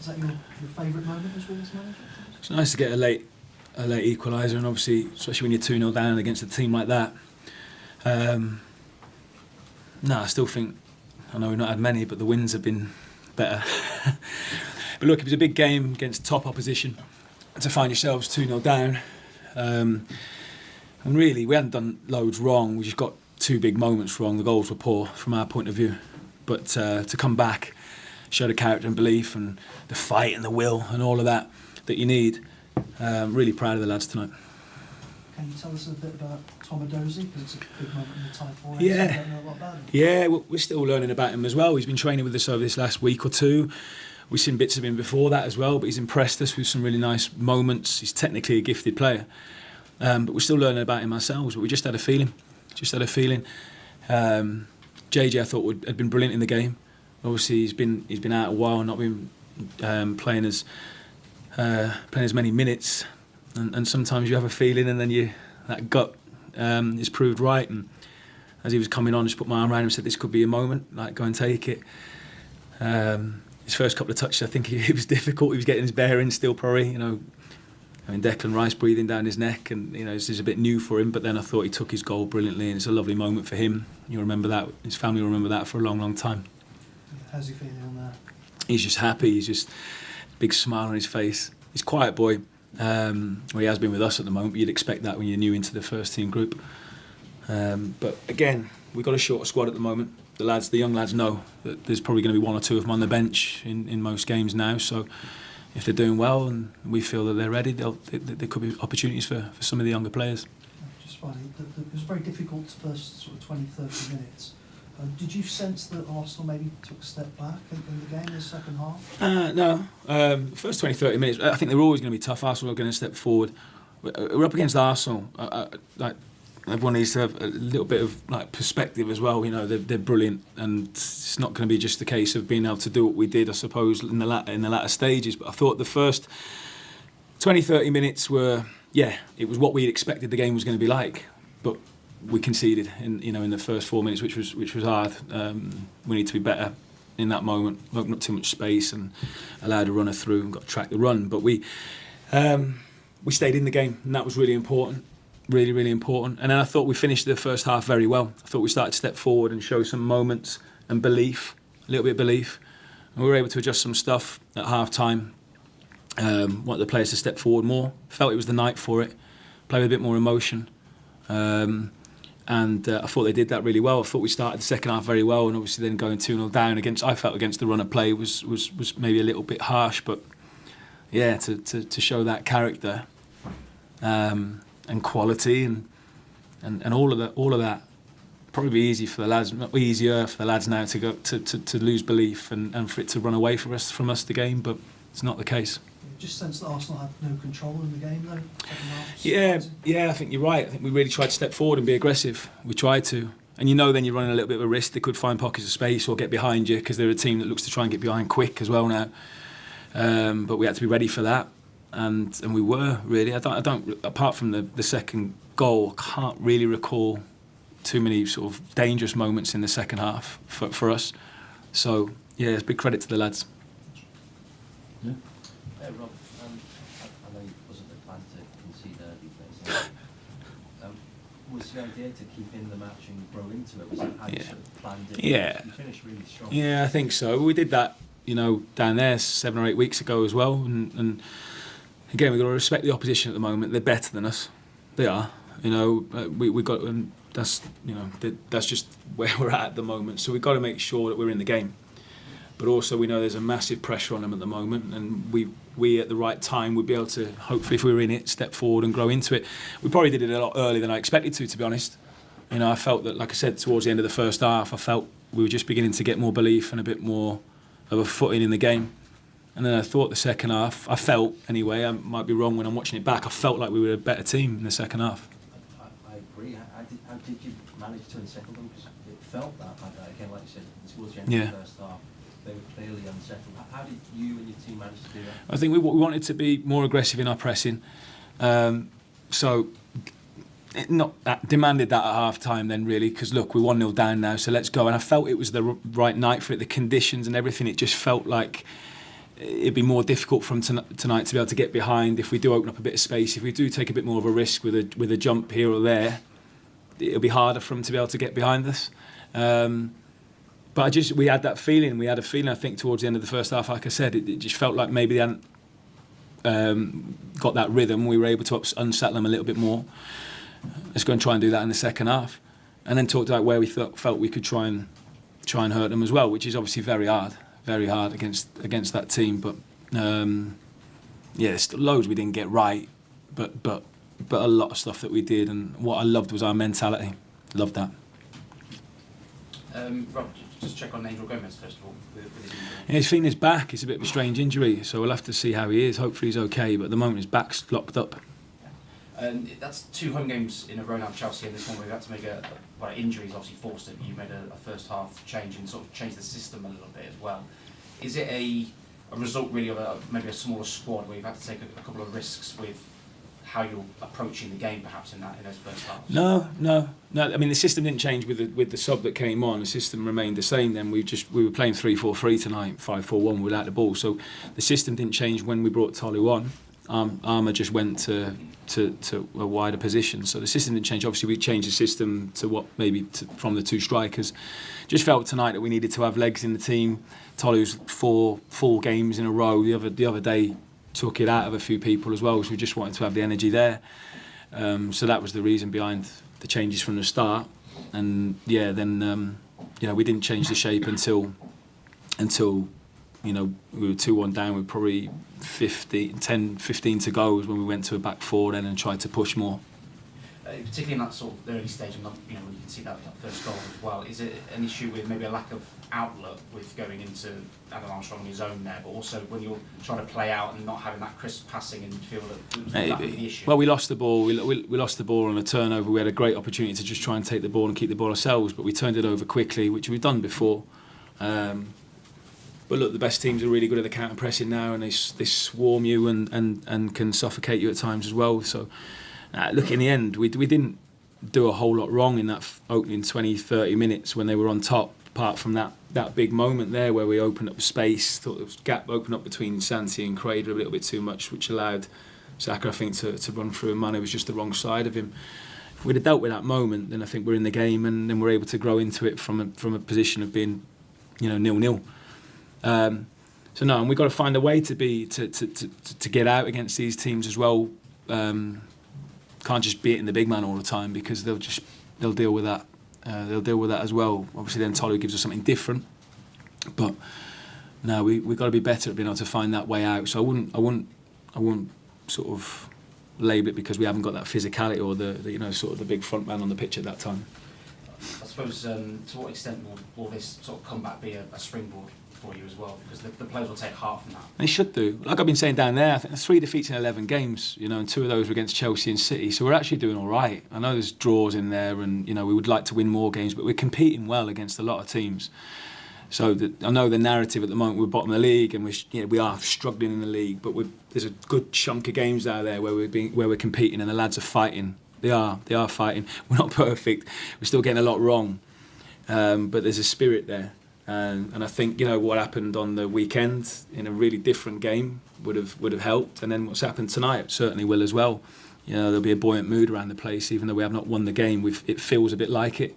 Is that your favourite moment as well as manager? It's nice to get a late equaliser, and obviously, especially when you're 2-0 down against a team like that. I still think, I know we've not had many, but the wins have been better. But look, it was a big game against top opposition. To find yourselves 2-0 down. And really, we hadn't done loads wrong. We just got two big moments wrong. The goals were poor from our point of view. But to come back, show the character and belief and the fight and the will and all of that you need. Really proud of the lads tonight. Can you tell us a bit about Tom Adozie? Because it's a big moment in the Type 4. Yeah. So I don't know a lot about him. Yeah, we're still learning about him as well. He's been training with us over this last week or two. We've seen bits of him before that as well, but he's impressed us with some really nice moments. He's technically a gifted player. But we're still learning about him ourselves, but we just had a feeling. JJ, I thought, had been brilliant in the game. Obviously, he's been out a while, not been playing as many minutes. And sometimes you have a feeling, and then that gut is proved right. And as he was coming on, I just put my arm around him and said, "This could be a moment. Like, go and take it." His first couple of touches, I think it was difficult. He was getting his bearings still, probably. Declan Rice breathing down his neck, and this is a bit new for him. But then I thought he took his goal brilliantly, and it's a lovely moment for him. You'll remember that. His family will remember that for a long, long time. How's he feeling on that? He's just happy. He's just big smile on his face. He's a quiet boy. He has been with us at the moment, but you'd expect that when you're new into the first team group. But again, we've got a shorter squad at the moment. The young lads know that there's probably going to be one or two of them on the bench in most games now. So if they're doing well and we feel that they're ready, there could be opportunities for some of the younger players. Just funny, it was very difficult the first sort of 20-30 minutes. Did you sense that Arsenal maybe took a step back in the game in the second half? No. First 20-30 minutes, I think they're always going to be tough. Arsenal are going to step forward. We're up against Arsenal. Everyone needs to have a little bit of perspective as well. They're brilliant, and it's not going to be just the case of being able to do what we did, I suppose, in the latter stages. But I thought the first 20-30 minutes were, it was what we expected the game was going to be like. But we conceded in the first 4 minutes, which was hard. We need to be better in that moment. Opened up too much space and allowed a runner through and got to track the run. But we stayed in the game, and that was really important. Really, really important. And then I thought we finished the first half very well. I thought we started to step forward and show some moments and belief, a little bit of belief. And we were able to adjust some stuff at half time. Wanted the players to step forward more. Felt it was the night for it. Play with a bit more emotion. And I thought they did that really well. I thought we started the second half very well, and obviously then going 2-0 down against the run of play was maybe a little bit harsh, but to show that character and quality and all of that probably be easier for the lads now to go to lose belief and for it to run away from us the game, but it's not the case. Just sense that Arsenal had no control in the game though. I think you're right. I think we really tried to step forward and be aggressive. We tried to, and then you're running a little bit of a risk. They could find pockets of space or get behind you because they're a team that looks to try and get behind quick as well now. But we had to be ready for that, and we were really. I don't. Apart from the second goal, I can't really recall too many sort of dangerous moments in the second half for us. So it's big credit to the lads. Yeah. Rob, I know it wasn't the plan to concede early, but was the idea to keep in the match and grow into it? Was it how you sort of planned it? Yeah. You finished really strong. Yeah, I think so. We did that, down there 7 or 8 weeks ago as well. And again, we've got to respect the opposition at the moment. They're better than us. They are. We got, and that's just where we're at the moment. So we've got to make sure that we're in the game. But also we know there's a massive pressure on them at the moment, and we at the right time would be able to, hopefully if we were in it, step forward and grow into it. We probably did it a lot earlier than I expected to be honest. I felt that, like I said, towards the end of the first half, I felt we were just beginning to get more belief and a bit more of a footing in the game. And then I thought the second half, I felt anyway, I might be wrong when I'm watching it back, I felt like we were a better team in the second half. I agree. How did you manage to unsettle them? Because it felt that, again, like you said, towards the end of the first half. They were clearly unsettled. How did you and your team manage to do that? I think we wanted to be more aggressive in our pressing. So demanded that at half time then really, because look, we're 1-0 down now, so let's go. And I felt it was the right night for it, the conditions and everything. It just felt like it'd be more difficult from tonight to be able to get behind if we do open up a bit of space. If we do take a bit more of a risk with a jump here or there, it'll be harder for them to be able to get behind us. But we had that feeling. We had a feeling, I think, towards the end of the first half, like I said, it just felt like maybe they hadn't got that rhythm. We were able to unsettle them a little bit more. Let's go and try and do that in the second half, and then talked about where we felt we could try and hurt them as well, which is obviously very hard against that team. But there's still loads we didn't get right, but a lot of stuff that we did, and what I loved was our mentality. Loved that. Rob, just check on Angel Gomez first of all. With his injury. Yeah, his feeling is back. It's a bit of a strange injury, so we'll have to see how he is. Hopefully he's okay, but at the moment his back's locked up. That's 2 home games in a row now, Chelsea, and this one we've had to make injuries obviously forced it. You made a first half change and sort of changed the system a little bit as well. Is it a result really of maybe a smaller squad where you've had to take a couple of risks with how you're approaching the game perhaps in those first halves? No. I mean, the system didn't change with the sub that came on. The system remained the same. Then we were playing 3-4-3 tonight, 5-4-1 without the ball. So the system didn't change when we brought Tolu on. Armour just went to a wider position. So the system didn't change. Obviously, we changed the system to from the 2 strikers. Just felt tonight that we needed to have legs in the team. Tolu's 4 games in a row. The other day took it out of a few people as well, so we just wanted to have the energy there. So that was the reason behind the changes from the start. And then we didn't change the shape until we were 2-1 down with probably 10-15 to go was when we went to a back 4 then and tried to push more. Particularly in that sort of early stage, and when you can see that first goal as well, is it an issue with maybe a lack of outlet with going into Adam Armstrong on his own there, but also when you're trying to play out and not having that crisp passing and feel that was the issue? Well, we lost the ball. We lost the ball on a turnover. We had a great opportunity to just try and take the ball and keep the ball ourselves, but we turned it over quickly, which we've done before. But look, the best teams are really good at the counter pressing now, and they swarm you and can suffocate you at times as well. So, look, in the end, we didn't do a whole lot wrong in that opening 20-30 minutes when they were on top, apart from that big moment there where we opened up space. Thought there was a gap opened up between Santi and Crader a little bit too much, which allowed Saka, I think, to run through, and Mane was just the wrong side of him. If we'd have dealt with that moment, then I think we're in the game, and then we're able to grow into it from a position of being 0-0. So no, and we've got to find a way to get out against these teams as well. Can't just beat in the big man all the time, because they'll deal with that. They'll deal with that as well. Obviously, then Tolu gives us something different. But no, we've got to be better at being able to find that way out. So I wouldn't sort of label it because we haven't got that physicality or the sort of the big front man on the pitch at that time. I suppose to what extent will this sort of comeback be a springboard for you as well, because the players will take heart from that? They should do. Like I've been saying down there, I think there's 3 defeats in 11 games, and 2 of those were against Chelsea and City, so we're actually doing all right. I know there's draws in there, and we would like to win more games, but we're competing well against a lot of teams. So I know the narrative at the moment, we're bottom of the league, and we are struggling in the league, but there's a good chunk of games out there where we're competing, and the lads are fighting. They are fighting. We're not perfect. We're still getting a lot wrong, but there's a spirit there. And I think what happened on the weekend in a really different game would have helped, and then what's happened tonight certainly will as well. There'll be a buoyant mood around the place, even though we have not won the game. It feels a bit like it,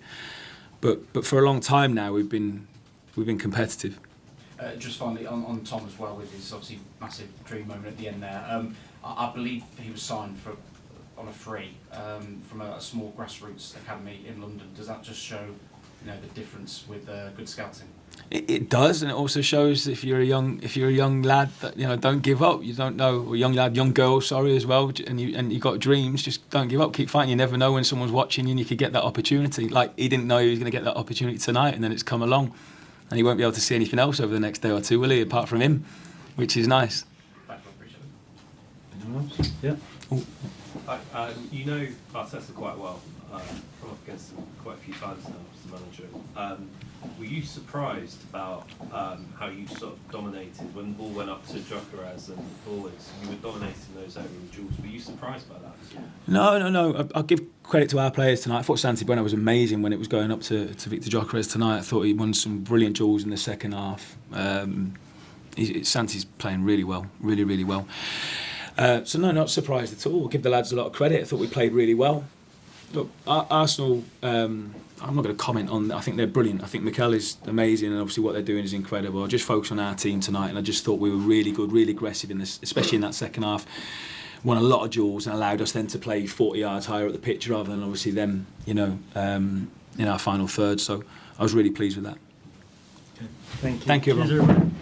but for a long time now we've been competitive. Just finally on Tom as well, with his obviously massive dream moment at the end there. I believe he was signed on a free from a small grassroots academy in London. Does that just show the difference with good scouting? It does, and it also shows if you're a young lad that don't give up. You don't know, or young girl, sorry, as well, and you got dreams. Just don't give up. Keep fighting. You never know when someone's watching you, and you could get that opportunity. Like he didn't know he was going to get that opportunity tonight, and then it's come along, and he won't be able to see anything else over the next day or 2, will he? Apart from him, which is nice. Thank you, I appreciate it. Anyone else? Yeah. You know Arteta quite well, come up against him quite a few times now as the manager. Were you surprised about how you sort of dominated when the ball went up to Jokeres and forwards? You were dominating those aerial duels. Were you surprised by that? No. I'll give credit to our players tonight. I thought Santi Bueno was amazing when it was going up to Victor Jokeres tonight. I thought he won some brilliant duels in the second half. Santi's playing really well, really well. So no, not surprised at all. I'll give the lads a lot of credit. I thought we played really well. Look, Arsenal, I'm not going to comment on. I think they're brilliant. I think Mikel is amazing, and obviously what they're doing is incredible. I just focus on our team tonight, and I just thought we were really good, really aggressive in this, especially in that second half. Won a lot of duels and allowed us then to play 40 yards higher at the pitch rather than obviously them, in our final third. So I was really pleased with that. Thank you. Thank you, everyone.